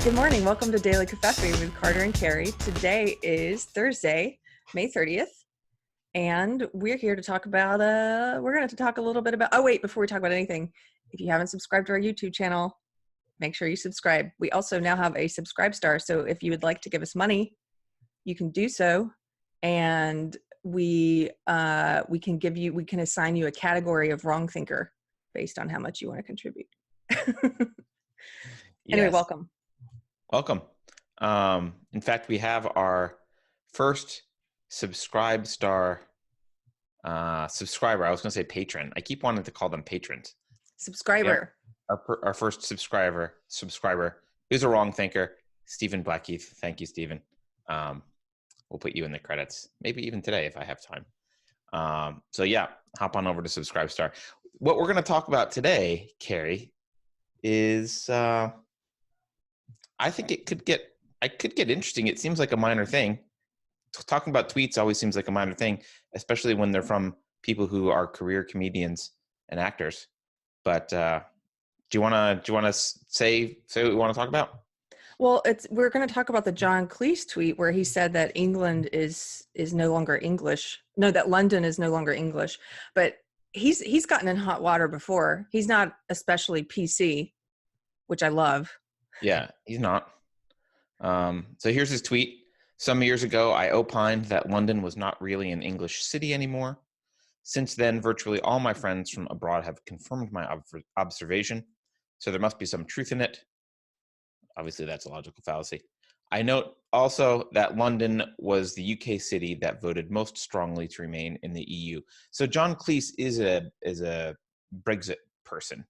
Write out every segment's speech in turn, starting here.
Good morning. Welcome to Daily Caffeine with Carter and Keri. Today is Thursday, May 30th, and we're here to talk about, we're going to talk a little bit about, before we talk about anything, if you haven't subscribed to our YouTube channel, make sure you subscribe. We also now have a subscribe star, so if you would like to give us money, you can do so, and we can assign you a category of wrong thinker based on how much you want to contribute. Anyway, Yes. welcome. Welcome. In fact, we have our first subscribe star subscriber. I was going to say patron. I keep wanting to call them patrons. Subscriber. Yeah, our first subscriber is a wrong thinker, Stephen Blackheath. Thank you, Stephen. We'll put you in the credits, maybe even today if I have time. So yeah, hop on over to Subscribe Star. What we're going to talk about today, Keri, is I think it could get interesting. It seems like a minor thing. Talking about tweets always seems like a minor thing, especially when they're from people who are career comedians and actors. But do you want to say what we want to talk about? Well, we're going to talk about the John Cleese tweet where he said that England is no longer English. No, that London is no longer English. But he's gotten in hot water before. He's not especially PC, which I love. Yeah, he's not. So here's his tweet. Some years ago, I opined that London was not really an English city anymore. Since then, virtually all my friends from abroad have confirmed my observation, so there must be some truth in it. Obviously, that's a logical fallacy. I note also that London was the UK city that voted most strongly to remain in the EU. So John Cleese is a Brexit person.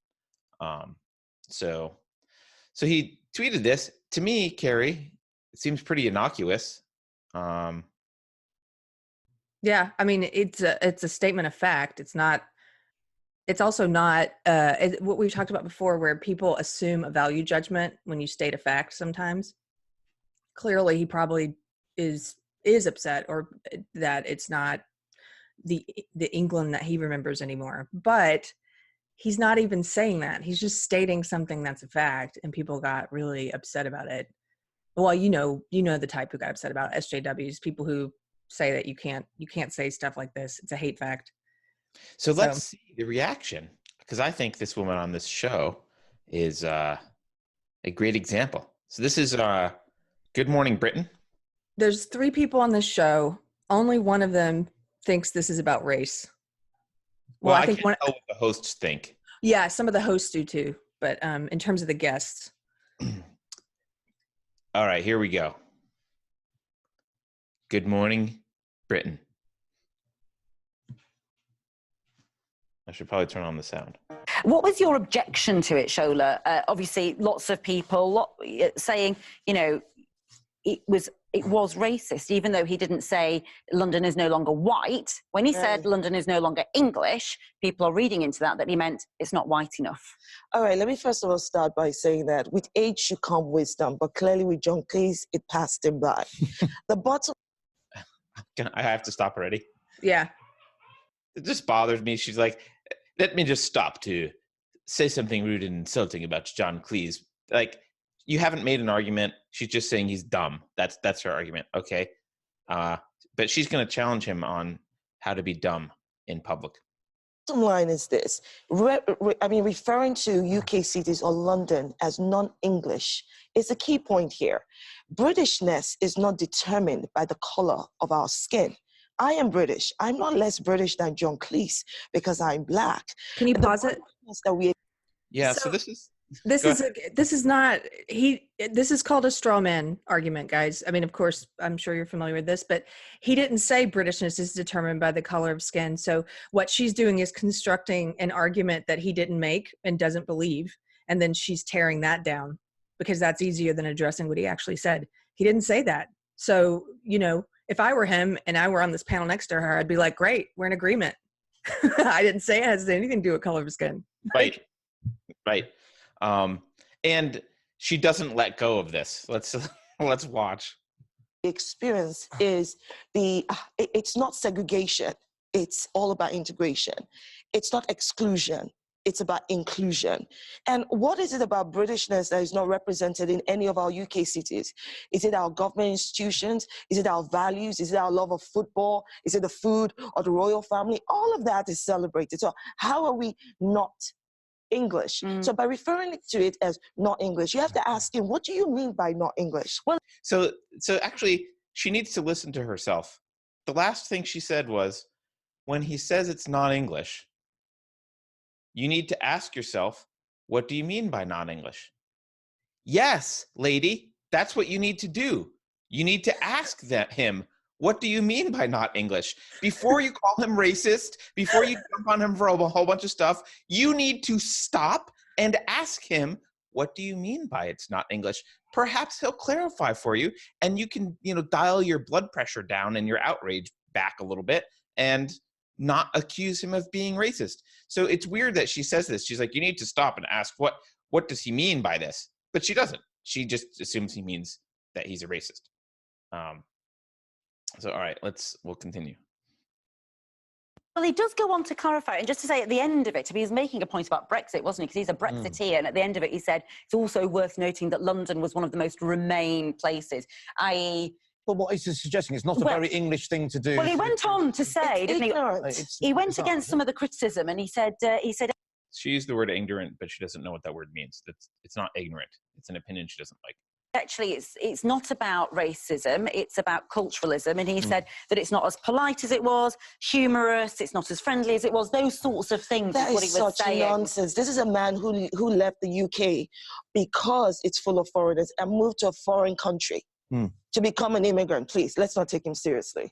So he tweeted this. To me, Keri, it seems pretty innocuous. Yeah, I mean, it's a statement of fact. It's also not what we've talked about before, where people assume a value judgment when you state a fact sometimes. Clearly, he probably is upset, or that it's not the England that he remembers anymore. But he's not even saying that. He's just stating something that's a fact, and people got really upset about it. Well, you know the type who got upset about it, SJWs, people who say that you can't say stuff like this. It's a hate fact. So let's see the reaction, because I think this woman on this show is a great example. So this is Good Morning Britain. There's 3 people on this show. Only one of them thinks this is about race. Well, I think can't tell what the hosts think. Yeah, some of the hosts do too, but in terms of the guests. All right, here we go. Good Morning Britain. I should probably turn on the sound. What was your objection to it, Shola? Obviously, lots of people saying, it was racist, even though he didn't say London is no longer white. When he said London is no longer English, people are reading into that he meant it's not white enough. All right, let me first of all start by saying that with age should come wisdom, but clearly with John Cleese, it passed him by. The bottom... I have to stop already? Yeah. It just bothers me. She's like, let me just stop to say something rude and insulting about John Cleese. Like, you haven't made an argument. She's just saying he's dumb. That's her argument. Okay. But she's going to challenge him on how to be dumb in public. Bottom line is this. Referring to UK cities or London as non-English is a key point here. Britishness is not determined by the color of our skin. I am British. I'm not less British than John Cleese because I'm black. Can you pause it? So this is... This is called a straw man argument, guys. I mean, of course, I'm sure you're familiar with this, but he didn't say Britishness is determined by the color of skin. So what she's doing is constructing an argument that he didn't make and doesn't believe. And then she's tearing that down because that's easier than addressing what he actually said. He didn't say that. So, if I were him and I were on this panel next to her, I'd be like, great, we're in agreement. I didn't say it has anything to do with color of skin. Right. And she doesn't let go of this. Let's watch. The experience is it's not segregation. It's all about integration. It's not exclusion. it's about inclusion. And what is it about Britishness that is not represented in any of our UK cities? Is it our government institutions? Is it our values? Is it our love of football? Is it the food or the royal family? All of that is celebrated. So how are we not English? So by referring to it as not English, you have to ask him, what do you mean by not English? Well, So actually, she needs to listen to herself. The last thing she said was, when he says it's not English, you need to ask yourself, what do you mean by not English? Yes, lady, that's what you need to do. You need to ask him, what do you mean by not English? Before you call him racist, before you jump on him for a whole bunch of stuff, you need to stop and ask him, what do you mean by it's not English? Perhaps he'll clarify for you, and you can, dial your blood pressure down and your outrage back a little bit and not accuse him of being racist. So it's weird that she says this. She's like, you need to stop and ask, what does he mean by this? But she doesn't. She just assumes he means that he's a racist. So, all right, we'll continue. Well, he does go on to clarify, and just to say at the end of it, he was making a point about Brexit, wasn't he? Because he's a Brexiteer, and at the end of it, he said, it's also worth noting that London was one of the most Remain places, i.e. But what he's suggesting is not a very English thing to do. Well, he went on to say, didn't he? He went against some of the criticism, and he said... She used the word ignorant, but she doesn't know what that word means. It's not ignorant. It's an opinion she doesn't like. Actually, it's not about racism, it's about culturalism. And he said that it's not as polite as it was, humorous, it's not as friendly as it was, those sorts of things. That is what is he was such saying. nonsense. This is a man who left the UK because it's full of foreigners and moved to a foreign country to become an immigrant. Please, let's not take him seriously.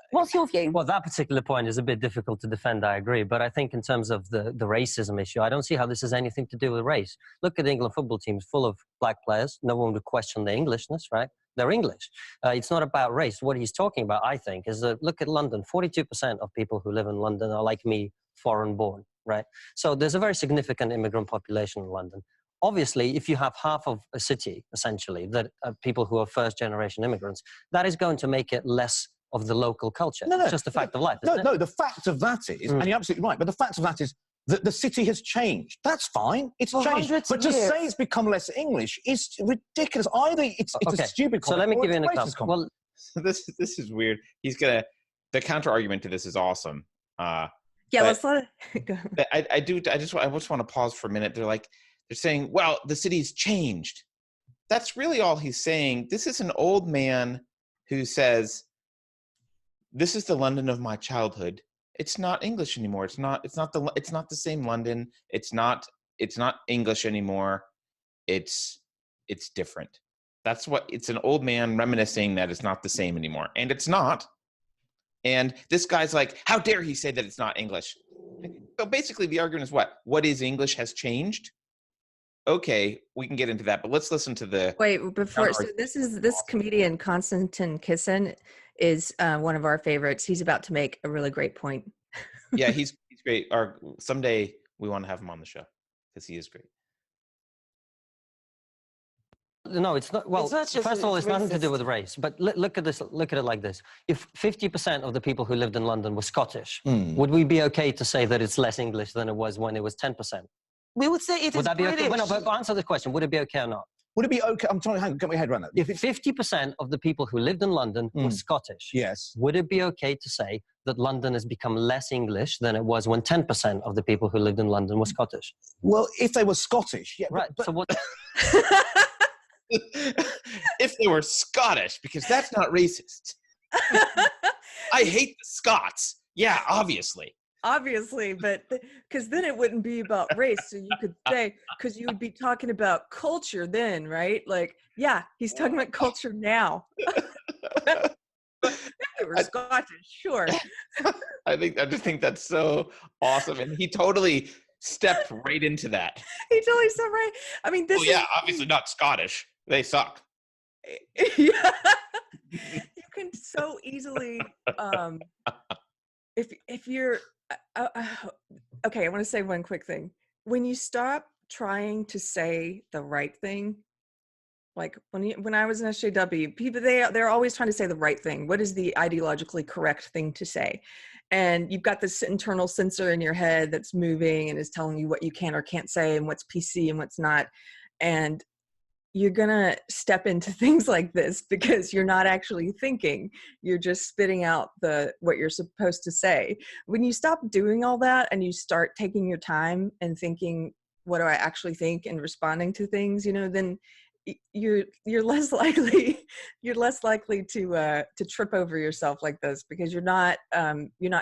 What's your view? Well, that particular point is a bit difficult to defend, I agree. But I think in terms of the racism issue, I don't see how this has anything to do with race. Look at the England football teams full of black players. No one would question their Englishness, right? They're English. It's not about race. What he's talking about, I think, is that look at London. 42% of people who live in London are, like me, foreign born, right? So there's a very significant immigrant population in London. Obviously, if you have half of a city, essentially, that are people who are first-generation immigrants, that is going to make it less of the local culture. No, it's just a fact of life, isn't it? No, the fact of that is, and you're absolutely right, but the fact of that is that the city has changed. That's fine. It's changed. But to say it's become less English is ridiculous. Either it's a stupid comment, so let me give you an example. Well, this is weird. The counter-argument to this is awesome. Let's let it go. I just want to pause for a minute. They're saying, well, the city's changed. That's really all he's saying. This is an old man who says, this is the London of my childhood. It's not English anymore. It's not the same London. It's not English anymore. It's different. It's an old man reminiscing that it's not the same anymore. And it's not. And this guy's like, how dare he say that it's not English? So basically the argument is what is English has changed? Okay, we can get into that, but let's listen to the... Wait, before... So this comedian, Konstantin Kisin, is one of our favorites. He's about to make a really great point. Yeah, he's great. Someday we want to have him on the show, because he is great. No, it's not. Well, first of all, it's nothing to do with race. But look at this. Look at it like this: if 50% of the people who lived in London were Scottish, would we be okay to say that it's less English than it was when it was 10%? We would say it is British. Okay? But answer the question. Would it be okay or not? Would it be okay? I'm trying to get my head around that. If 50% of the people who lived in London were Scottish, yes, would it be okay to say that London has become less English than it was when 10% of the people who lived in London were Scottish? Well, if they were Scottish, yeah. Right. So what... If they were Scottish, because that's not racist. I hate the Scots. Yeah, obviously. Obviously, but because then it wouldn't be about race. So you could say, because you would be talking about culture then, right? Like, yeah, he's talking about culture now. If they were Scottish, sure. I just think that's so awesome. And he totally stepped right into that. He totally stepped right. I mean, this is obviously not Scottish. They suck. Yeah. You can so easily, if you're, okay, I want to say one quick thing. When you stop trying to say the right thing Like when I was in SJW, people they're always trying to say the right thing. What is the ideologically correct thing to say? And you've got this internal censor in your head that's moving and is telling you what you can or can't say and what's PC and what's not. And you're gonna step into things like this because you're not actually thinking. You're just spitting out what you're supposed to say. When you stop doing all that and you start taking your time and thinking, what do I actually think, and responding to things, then you're less likely to trip over yourself like this, because you're not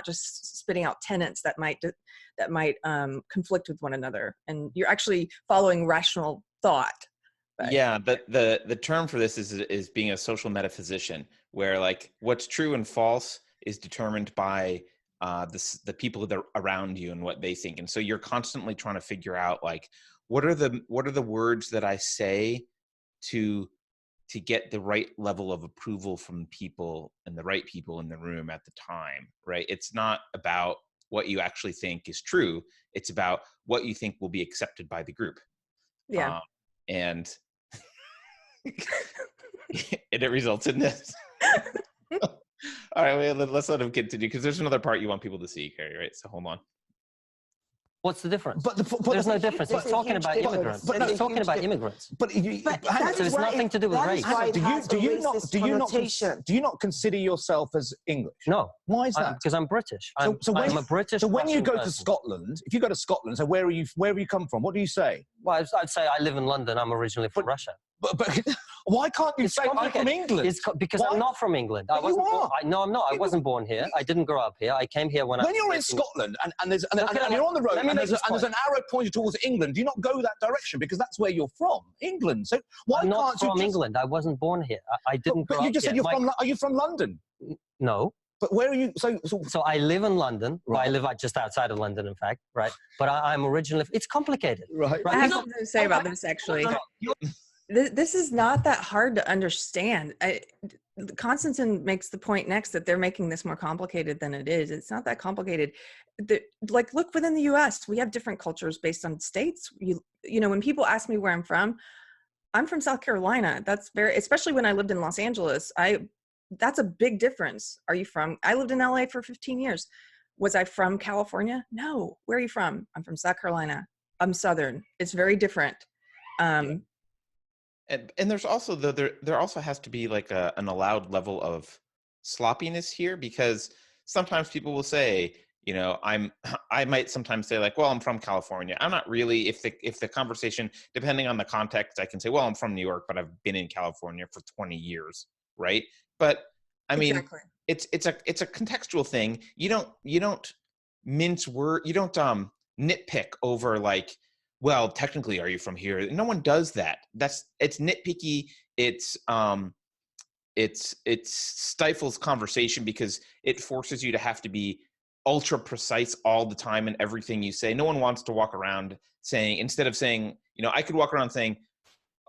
just spitting out tenets that might conflict with one another, and you're actually following rational thought. But yeah, but the term for this is being a social metaphysician, where like what's true and false is determined by the people that are around you and what they think, and so you're constantly trying to figure out like what are the words that I say to get the right level of approval from people and the right people in the room at the time, right? It's not about what you actually think is true. It's about what you think will be accepted by the group. Yeah. And it results in this. All right, let's let him continue, because there's another part you want people to see, Keri, right? So hold on. What's the difference? But there's no difference. He's talking about immigrants. He's talking about immigrants. But So it's nothing to do with race. Do you not consider yourself as English? No. Why is that? Because I'm British. I'm a British. So when you go person. to Scotland, if you go to Scotland, so where have you come from? What do you say? Well, I'd say I live in London. I'm originally from Russia. But why can't you say I'm from England? It's because I'm not from England. I wasn't. No, I'm not. I wasn't born here. I didn't grow up here. I came here when you're in Scotland and you're on the road and there's an arrow pointed towards England. Do you not go that direction because that's where you're from, England? So why I'm can't not from England? I wasn't born here. I didn't. But you just said you're from. Are you from London? No. But where are you? So I live in London. Right. Well, I live just outside of London, in fact. Right. But I'm originally. It's complicated. Right. I have something to say about this, actually. This is not that hard to understand. Konstantin makes the point next that they're making this more complicated than it is. It's not that complicated. Like, look within the U.S., we have different cultures based on states. You know, when people ask me where I'm from South Carolina. That's especially when I lived in Los Angeles. That's a big difference. I lived in LA for 15 years. Was I from California? No. Where are you from? I'm from South Carolina. I'm Southern. It's very different. And there's also there also has to be like an allowed level of sloppiness here, because sometimes people will say, you know, I might sometimes say like, well, I'm from California. I'm not really, if the conversation, depending on the context, I can say, well, I'm from New York, but I've been in California for 20 years, right? But I mean, exactly. it's a contextual thing. You don't mince words. You don't nitpick over like, well, technically, are you from here? No one does that. It's nitpicky. It stifles conversation because it forces you to have to be ultra precise all the time in everything you say. No one wants to walk around saying, instead of saying, you know, I could walk around saying,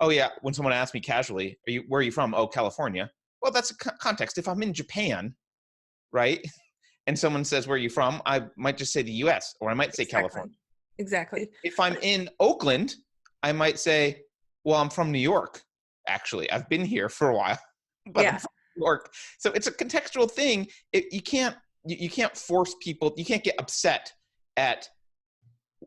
oh yeah, when someone asks me casually, where are you from? Oh, California. Well, that's a context. If I'm in Japan, right, and someone says, where are you from? I might just say the US, or I might say California. Exactly. If I'm in Oakland, I might say, well, I'm from New York. Actually, I've been here for a while, but I'm from New York. So it's a contextual thing. You can't force people. You can't get upset at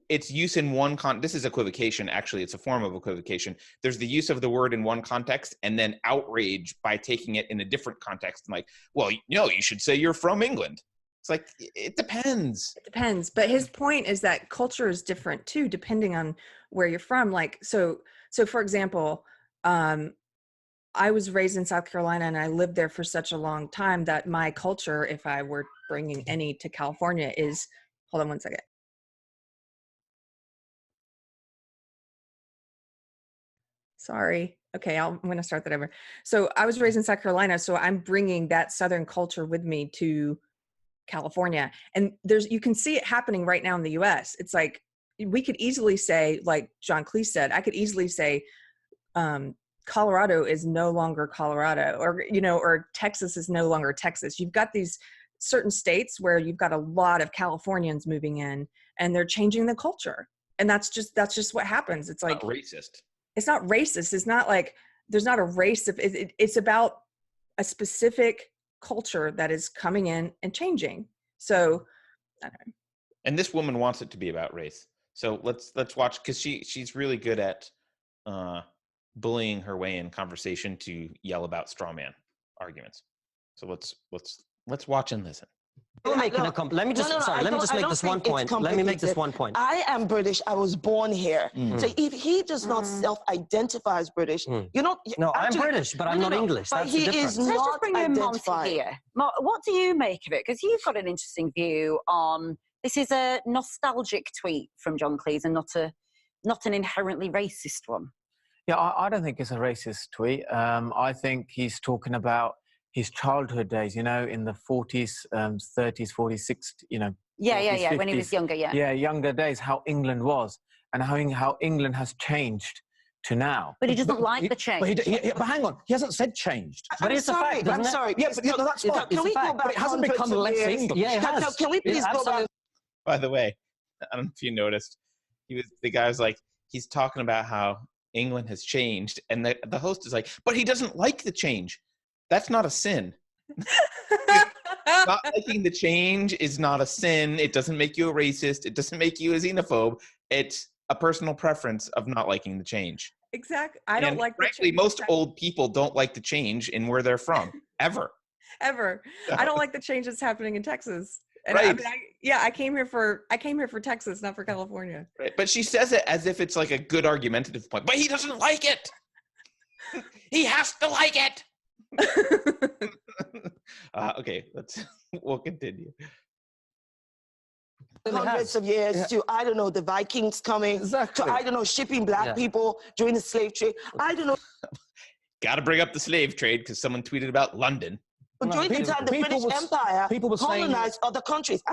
its use in one this is equivocation. Actually, it's a form of equivocation. There's the use of the word in one context and then outrage by taking it in a different context. I'm like, well, no, you should say you're from England. It's like, it depends. It depends. But his point is that culture is different too, depending on where you're from. Like, so for example, I was raised in South Carolina and I lived there for such a long time that my culture, if I were bringing any to California, is, hold on one second. Sorry. Okay, I'm going to start that over. So I was raised in South Carolina, so I'm bringing that Southern culture with me to California. And you can see it happening right now in the US. It's like, we could easily say, like John Cleese said, I could easily say, Colorado is no longer Colorado, or, you know, or Texas is no longer Texas. You've got these certain states where you've got a lot of Californians moving in and they're changing the culture. And that's just what happens. It's like, not racist. It's not racist. It's not like there's not a race of it's about a specific culture that is coming in and changing. So I don't know. And this woman wants it to be about race. So let's watch, because she's really good at bullying her way in conversation to yell about straw man arguments. So let's watch and listen. Let me just make this one point. Let me make this one point. I am British. I was born here. So if he does not self-identify as British, you know. No, actually, I'm British, but I'm not English. But that's he the difference. is not Let's just bring in Monty identified. here. What do you make of it? Because you've got an interesting view on. This is a nostalgic tweet from John Cleese and not an inherently racist one. Yeah, I don't think it's a racist tweet. I think he's talking about his childhood days, you know, in the 40s, 30s, 40s, 60s, you know. Yeah, 40s, 50s. when he was younger, yeah. Yeah, younger days, how England was and how England has changed to now. But he doesn't like the change. But hang on, he hasn't said changed. But it's a fact, I'm sorry. Yeah, but that's fine. Can we go back? But it hasn't become less English. Yeah, it has. Can we please go back? By the way, I don't know if you noticed, the guy was like, he's talking about how England has changed, and the host is like, but he doesn't like the change. That's not a sin. Not liking the change is not a sin. It doesn't make you a racist. It doesn't make you a xenophobe. It's a personal preference of not liking the change. Exactly. I don't like frankly, most old people don't like the change in where they're from, ever. Ever. I don't like the change that's happening in Texas. And right. I came here for Texas, not for California. Right. But she says it as if it's like a good argumentative point. But he doesn't like it. He has to like it. Okay, we'll continue. Hundreds of years to, I don't know, the Vikings coming, to, I don't know, shipping black people during the slave trade. I don't know. Got to bring up the slave trade because someone tweeted about London. But during the time the British Empire colonized other countries.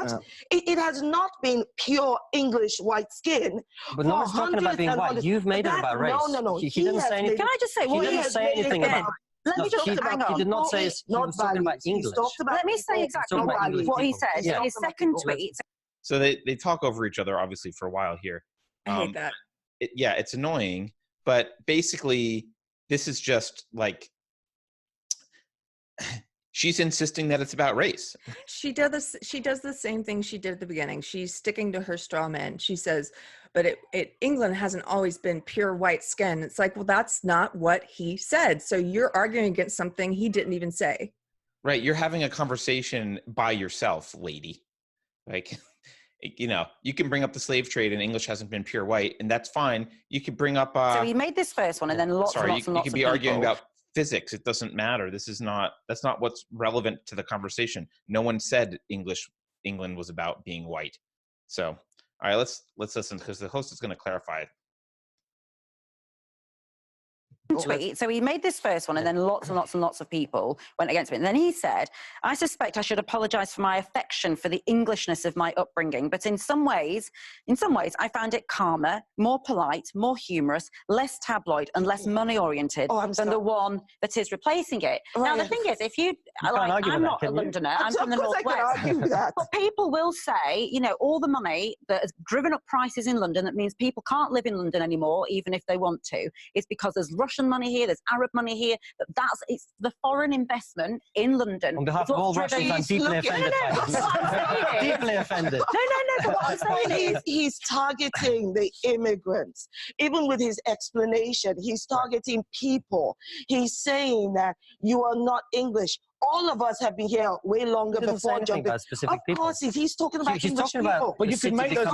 It has not been pure English white skin. But no one's talking about being white. You've made it about race. No. He didn't say anything. Can I just say, he didn't say anything about. Let me just hang on. He did not say he was talking about English. Let me say exactly what he said. Yeah. His second tweet. So they talk over each other, obviously, for a while here. I hate that. It's annoying. But basically, this is just like... She's insisting that it's about race. She does the same thing she did at the beginning. She's sticking to her straw man. She says, but England hasn't always been pure white skin. It's like, well, that's not what he said. So you're arguing against something he didn't even say. Right. You're having a conversation by yourself, lady. Like, you know, you can bring up the slave trade and English hasn't been pure white, and that's fine. You could bring up... so he made this first one and then lots and lots you could be arguing people. about physics. It doesn't matter. That's not what's relevant to the conversation. No one said England was about being white. So, all right, let's listen, because the host is going to clarify it. Tweet. So he made this first one and then lots and lots and lots of people went against it. And then he said, I suspect I should apologize for my affection for the Englishness of my upbringing, but in some ways, I found it calmer, more polite, more humorous, less tabloid and less money-oriented than the one that is replacing it. Now, the thing is, if I'm not a Londoner, I'm from the Northwest. But people will say, you know, all the money that has driven up prices in London, that means people can't live in London anymore, even if they want to, is because there's Russian money here, there's Arab money here, it's the foreign investment in London. On behalf of all Russians, I'm deeply offended by this. Deeply offended. No, but what I'm saying is... He's targeting the immigrants. Even with his explanation, he's targeting people. He's saying that you are not English. All of us have been here way longer before John. Of course, he's talking about English people. But you could make those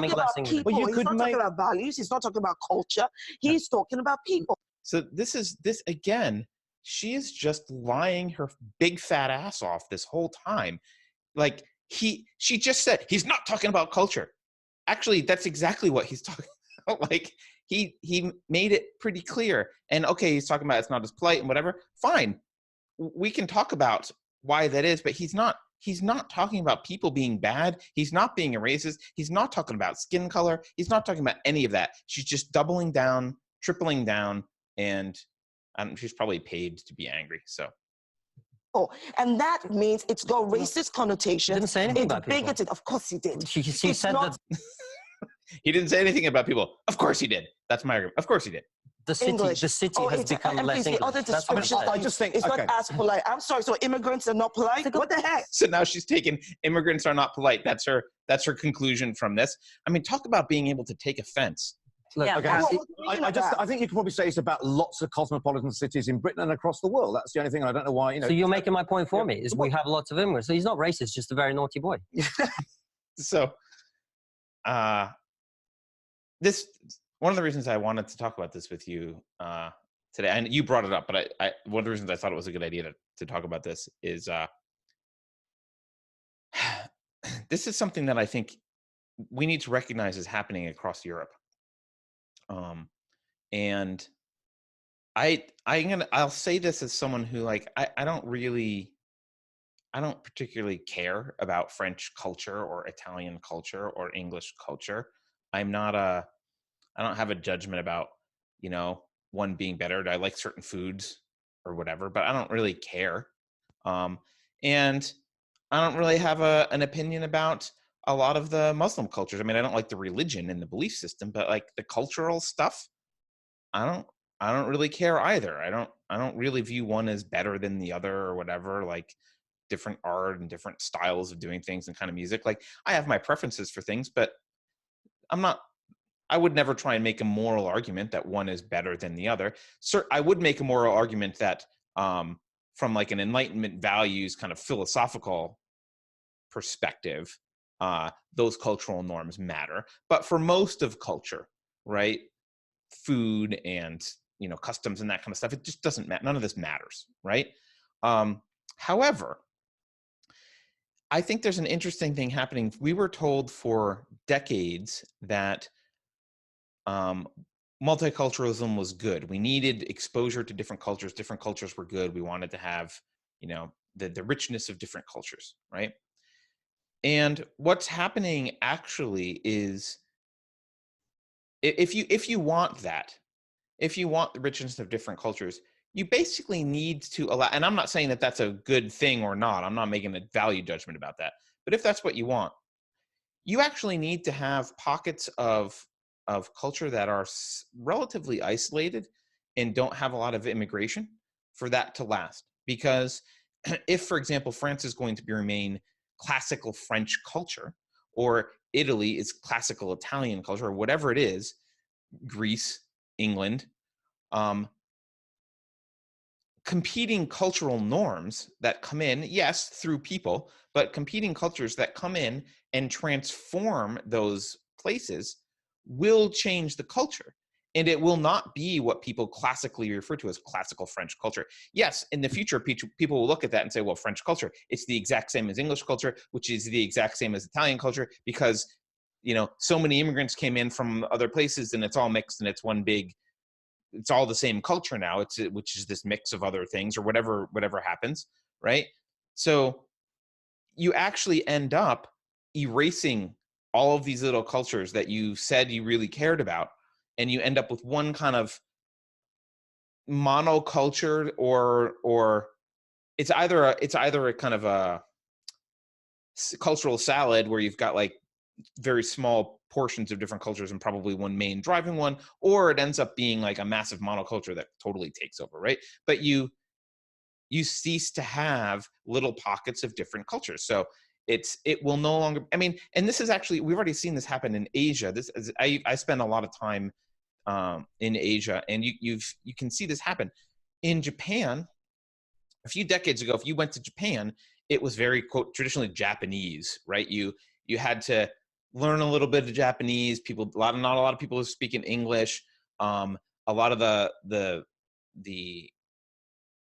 people. He's not talking about values. He's not talking about culture. He's talking about people. So this again, she is just lying her big fat ass off this whole time. Like she just said, he's not talking about culture. Actually, that's exactly what he's talking about. Like he made it pretty clear. And okay, he's talking about it's not as polite and whatever. Fine. We can talk about why that is, but he's not talking about people being bad. He's not being a racist. He's not talking about skin color. He's not talking about any of that. She's just doubling down, tripling down, and she's probably paid to be angry. So. Oh, and that means it's got racist connotation. Didn't say anything about bigoted. People. Of course he did. She said that. He didn't say anything about people. Of course he did. That's my argument. Of course he did. the city English. has become less the English. other That's what I'm description, saying. I just think it's okay. not as polite. I'm sorry, so immigrants are not polite? What the heck? So now she's taken immigrants are not polite. That's her conclusion from this. I mean, talk about being able to take offense. Look, Yeah. Okay, I think you could probably say it's about lots of cosmopolitan cities in Britain and across the world. That's the only thing. I don't know why. You know. So you're making my point for me, is we have lots of immigrants. So he's not racist, just a very naughty boy. So, this one of the reasons I wanted to talk about this with you today, and you brought it up, but I one of the reasons I thought it was a good idea to talk about this is this is something that I think we need to recognize is happening across Europe. And I'll say this as someone who I don't particularly care about French culture or Italian culture or English culture. I don't have a judgment about, one being better. I like certain foods or whatever, but I don't really care. And I don't really have an opinion about a lot of the Muslim cultures. I mean, I don't like the religion and the belief system, but like the cultural stuff, I don't really care either. I don't really view one as better than the other or whatever, like different art and different styles of doing things and kind of music. Like I have my preferences for things, but I would never try and make a moral argument that one is better than the other. I would make a moral argument that from like an Enlightenment values kind of philosophical perspective, those cultural norms matter. But for most of culture, right, food and customs and that kind of stuff, it just doesn't matter. None of this matters, right? However, I think there's an interesting thing happening. We were told for decades that multiculturalism was good. We needed exposure to different cultures. Different cultures were good. We wanted to have, the richness of different cultures, right? And what's happening actually is, if you want that, if you want the richness of different cultures, you basically need to allow, and I'm not saying that that's a good thing or not. I'm not making a value judgment about that. But if that's what you want, you actually need to have pockets of culture that are relatively isolated and don't have a lot of immigration for that to last. Because if, for example, France is going to remain classical French culture, or Italy is classical Italian culture, or whatever it is, Greece, England, competing cultural norms that come in, yes, through people, but competing cultures that come in and transform those places will change the culture. And it will not be what people classically refer to as classical French culture. Yes, in the future, people will look at that and say, well, French culture, it's the exact same as English culture, which is the exact same as Italian culture, because, so many immigrants came in from other places and it's all mixed and it's one big, it's all the same culture now, which is this mix of other things or whatever happens, right? So you actually end up erasing all of these little cultures that you said you really cared about, and you end up with one kind of monoculture, or it's either a kind of a cultural salad where you've got like very small portions of different cultures and probably one main driving one, or it ends up being like a massive monoculture that totally takes over, right? But you cease to have little pockets of different cultures. So it will no longer, I mean, and this is actually, we've already seen this happen in Asia. This is, I spend a lot of time in Asia, and you can see this happen in Japan. A few decades ago, if you went to Japan, it was very, quote, traditionally Japanese, right? You had to learn a little bit of Japanese. Not a lot of people who speak in English. A lot of the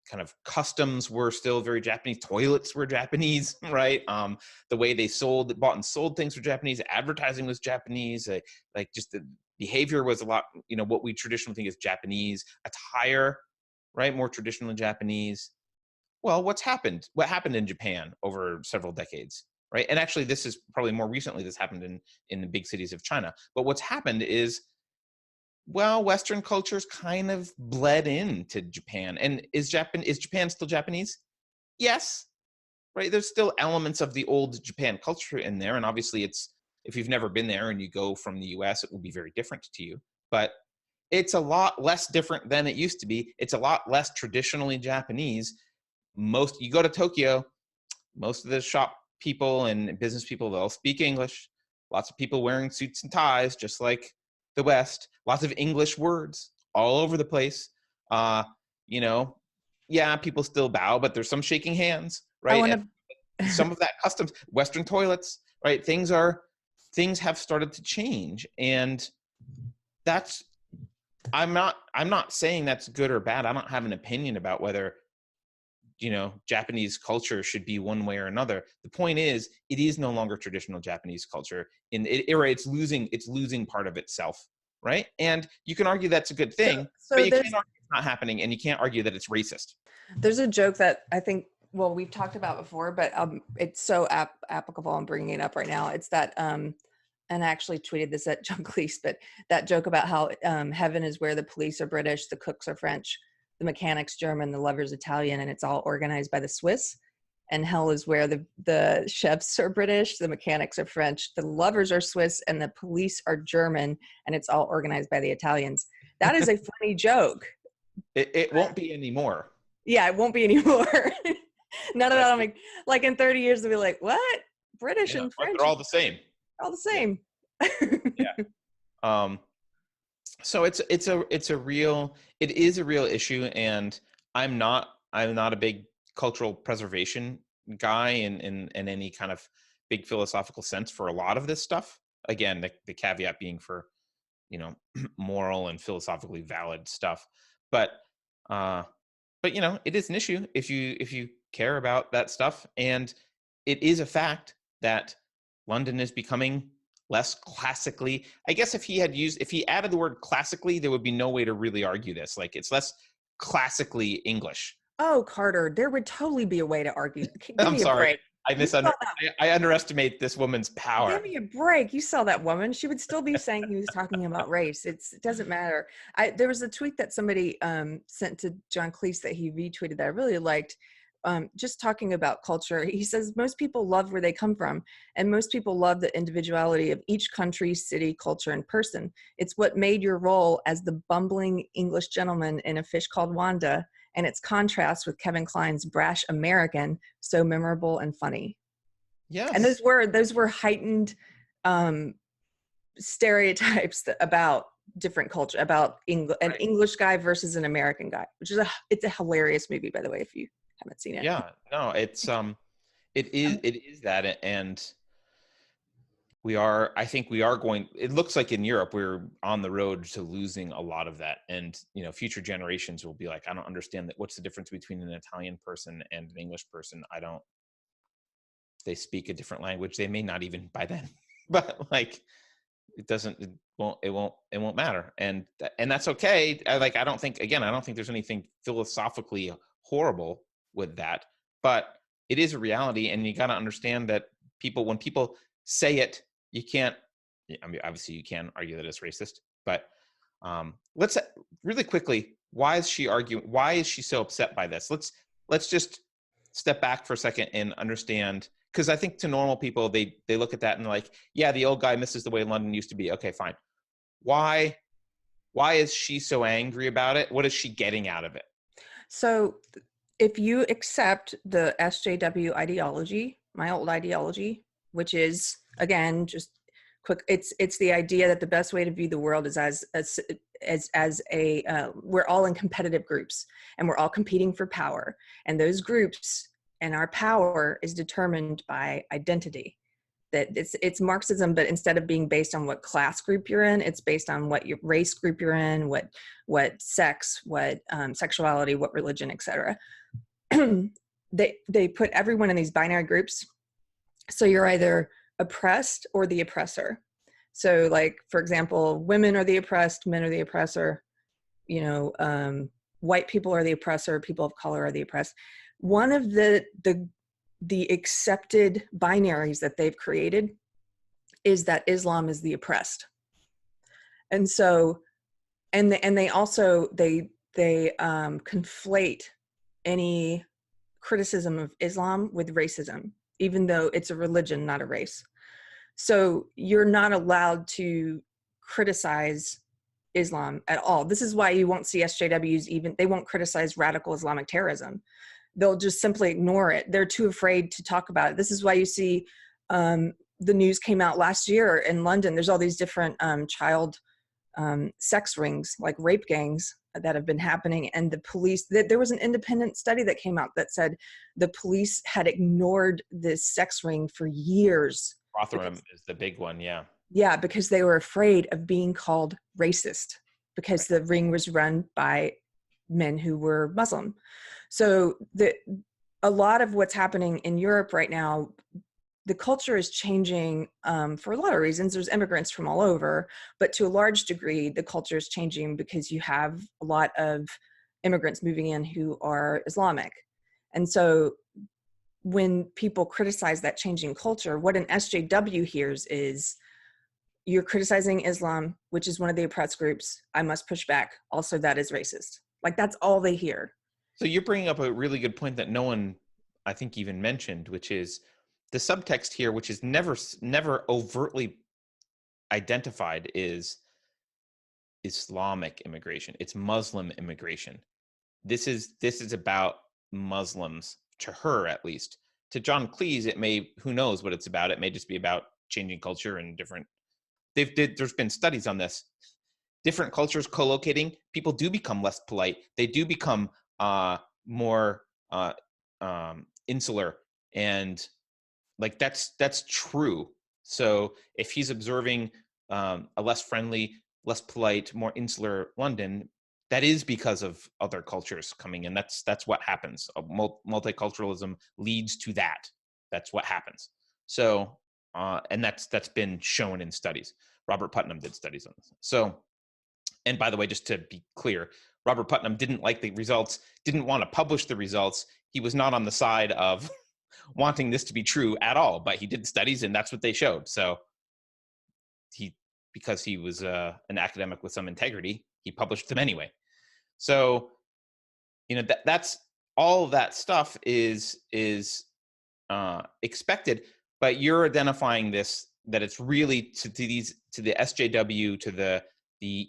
kind of customs were still very Japanese. Toilets were Japanese, right? The way they bought and sold things were Japanese. Advertising was Japanese. Like just the behavior was a lot, what we traditionally think is Japanese. Attire, right? More traditionally Japanese. Well, what happened in Japan over several decades, right? And actually, this is probably more recently, this happened in the big cities of China. But what's happened is, well, Western cultures kind of bled into Japan. And is Japan still Japanese? Yes, right? There's still elements of the old Japan culture in there. And obviously, if you've never been there and you go from the US, it will be very different to you. But it's a lot less different than it used to be. It's a lot less traditionally Japanese. You go to Tokyo, most of the shop people and business people, they'll speak English. Lots of people wearing suits and ties, just like the West. Lots of English words all over the place. You know, yeah, people still bow, but there's some shaking hands, right? Some of that customs, Western toilets, right? Things have started to change, and that's. I'm not saying that's good or bad. I don't have an opinion about whether, you know, Japanese culture should be one way or another. The point is, it is no longer traditional Japanese culture. It's losing part of itself, right? And you can argue that's a good thing, but you can't argue it's not happening, and you can't argue that it's racist. There's a joke that I think, well, we've talked about before, but it's so applicable. I'm bringing it up right now. It's that, and I actually tweeted this at John Cleese, but that joke about how heaven is where the police are British, the cooks are French, the mechanics German, the lovers Italian, and it's all organized by the Swiss. And hell is where the chefs are British, the mechanics are French, the lovers are Swiss, and the police are German, and it's all organized by the Italians. That is a funny joke. It won't be anymore. Yeah, it won't be anymore. None of that. Like in 30 years, they'll be like, what? British and French? They're all the same. All the same. Yeah. So it is a real issue, and I'm not a big cultural preservation guy in any kind of big philosophical sense for a lot of this stuff. Again, the caveat being for, you know, moral and philosophically valid stuff. But you know, it is an issue if you care about that stuff, and it is a fact that London is becoming less classically. I guess if he added the word classically, there would be no way to really argue this. Like, it's less classically English. Oh, Carter, there would totally be a way to argue. I'm sorry. I underestimate this woman's power. Give me a break. You saw that woman. She would still be saying he was talking about race. It doesn't matter. There was a tweet that somebody sent to John Cleese that he retweeted that I really liked. Just talking about culture. He says, most people love where they come from, and most people love the individuality of each country, city, culture, and person. It's what made your role as the bumbling English gentleman in A Fish Called Wanda, and its contrast with Kevin Kline's brash American, so memorable and funny. Yeah. And those were heightened stereotypes about different culture, about an English guy versus an American guy, which is it's a hilarious movie, by the way, if you haven't seen it. Yeah, no, it is that, and I think we are going, it looks like in Europe we're on the road to losing a lot of that, and you know, future generations will be like, I don't understand that. What's the difference between an Italian person and an English person? They speak a different language. They may not even by then, but like, it won't matter, and that's okay. I don't think there's anything philosophically horrible with that, but it is a reality, and you got to understand that when people say it, you can't, I mean, obviously you can argue that it's racist, but let's really quickly, why is she so upset by this? Let's just step back for a second and understand, because I think to normal people, they look at that and they're like, yeah, the old guy misses the way London used to be. Okay, fine. Why is she so angry about it? What is she getting out of it? So if you accept the SJW ideology, my old ideology, which is, again, just quick, it's the idea that the best way to view the world is as we're all in competitive groups, and we're all competing for power, and those groups and our power is determined by identity. That it's Marxism, but instead of being based on what class group you're in, it's based on what your race group you're in, what sex, what sexuality, what religion, etc. They put everyone in these binary groups. So you're either oppressed or the oppressor. So, like, for example, women are the oppressed, men are the oppressor. You know, white people are the oppressor, people of color are the oppressed. One of the accepted binaries that they've created is that Islam is the oppressed. And so, and they also, they conflate any criticism of Islam with racism, even though it's a religion, not a race. So you're not allowed to criticize Islam at all. This is why you won't see SJWs they won't criticize radical Islamic terrorism. They'll just simply ignore it. They're too afraid to talk about it. This is why you see the news came out last year in London. There's all these different child sex rings, like rape gangs that have been happening. And the police, there was an independent study that came out that said the police had ignored this sex ring for years. Rotherham is the big one, yeah. Yeah, because they were afraid of being called racist because the ring was run by men who were Muslim. So a lot of what's happening in Europe right now, the culture is changing for a lot of reasons. There's immigrants from all over, but to a large degree, the culture is changing because you have a lot of immigrants moving in who are Islamic. And so when people criticize that changing culture, what an SJW hears is, you're criticizing Islam, which is one of the oppressed groups. I must push back. Also, that is racist. Like, that's all they hear. So you're bringing up a really good point that no one, I think, even mentioned, which is the subtext here, which is never overtly identified, is Islamic immigration. It's Muslim immigration. This is about Muslims, to her at least. To John Cleese, it may, who knows what it's about. It may just be about changing culture and different. There's been studies on this. Different cultures co-locating, people do become less polite. They do become more insular, and like that's true. So if he's observing a less friendly, less polite, more insular London, that is because of other cultures coming in. That's what happens. Multiculturalism leads to that. That's what happens. So and that's been shown in studies. Robert Putnam did studies on this. So, and by the way, just to be clear, Robert Putnam didn't like the results, didn't want to publish the results. He was not on the side of wanting this to be true at all, but he did studies and that's what they showed. So because he was an academic with some integrity, he published them anyway. So, that's all of that stuff is expected, but you're identifying this, that it's really to the SJW, to the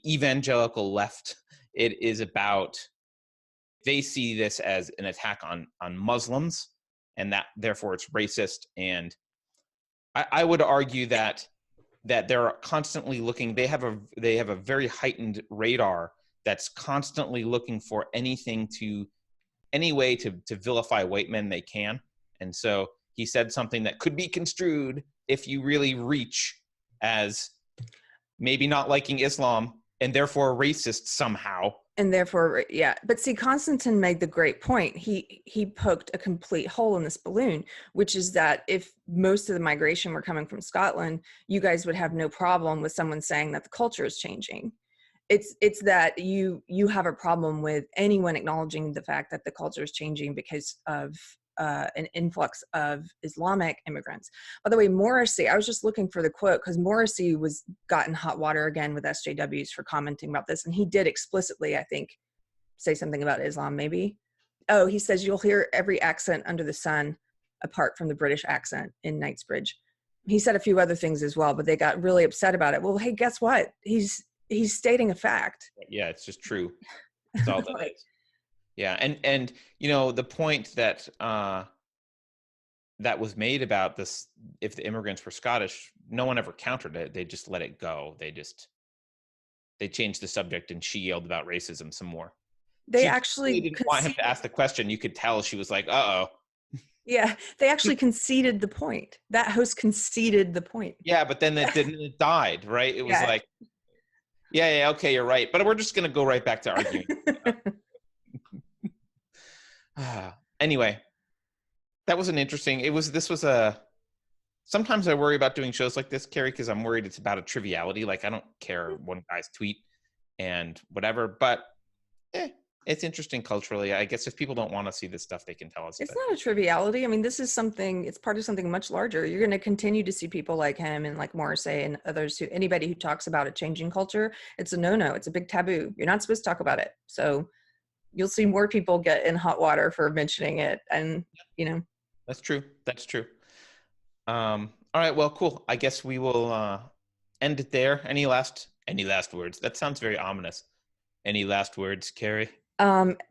evangelical left. It is about, they see this as an attack on Muslims, and that therefore it's racist. And I would argue that they're constantly looking, they have a very heightened radar that's constantly looking for any way to vilify white men they can. And so he said something that could be construed, if you really reach, as maybe not liking Islam and therefore racist somehow. And therefore, yeah. But see, Constantine made the great point. He poked a complete hole in this balloon, which is that if most of the migration were coming from Scotland, you guys would have no problem with someone saying that the culture is changing. It's that you have a problem with anyone acknowledging the fact that the culture is changing because of an influx of Islamic immigrants. By the way, Morrissey, I was just looking for the quote because Morrissey was got in hot water again with SJWs for commenting about this. And he did explicitly, I think, say something about Islam, maybe. Oh, he says, you'll hear every accent under the sun apart from the British accent in Knightsbridge. He said a few other things as well, but they got really upset about it. Well, hey, guess what? He's stating a fact. Yeah, it's just true. That's all that is. Yeah, and the point that that was made about this, if the immigrants were Scottish, no one ever countered it. They just let it go. They changed the subject, and she yelled about racism some more. She actually didn't want him to ask the question. You could tell she was like, "Uh-oh." Yeah, they actually conceded the point. That host conceded the point. Yeah, but then it died, right? It was like, yeah, okay, you're right. But we're just going to go right back to arguing. Anyway, that was an interesting, sometimes I worry about doing shows like this, Keri, because I'm worried it's about a triviality. Like, I don't care one guy's tweet and whatever, but it's interesting culturally. I guess if people don't want to see this stuff, they can tell us. It's not a triviality. I mean, this is it's part of something much larger. You're going to continue to see people like him and like Morrissey and others, anybody who talks about a changing culture, it's a no-no. It's a big taboo. You're not supposed to talk about it. So you'll see more people get in hot water for mentioning it. And, That's true. All right. Well, cool. I guess we will end it there. Any last Any last words? That sounds very ominous. Any last words, Keri?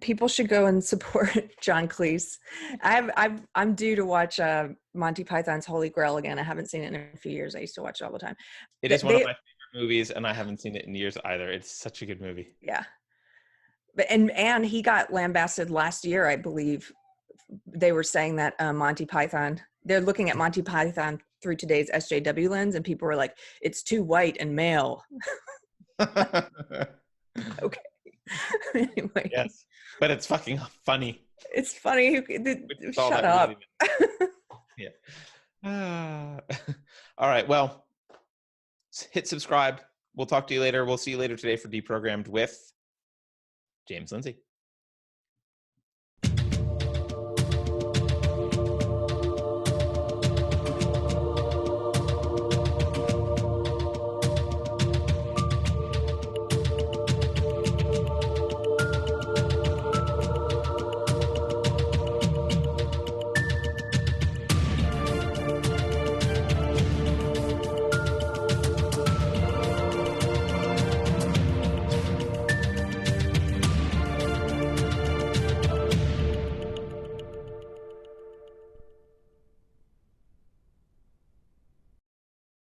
People should go and support John Cleese. I'm due to watch Monty Python's Holy Grail again. I haven't seen it in a few years. I used to watch it all the time. It is one of my favorite movies, and I haven't seen it in years either. It's such a good movie. Yeah. But and he got lambasted last year, I believe. They were saying that Monty Python, they're looking at Monty Python through today's SJW lens, and people were like, it's too white and male. Okay. Anyway. Yes, but it's fucking funny. It's funny. Shut up. Yeah. All right. Well, hit subscribe. We'll talk to you later. We'll see you later today for Deprogrammed with James Lindsay.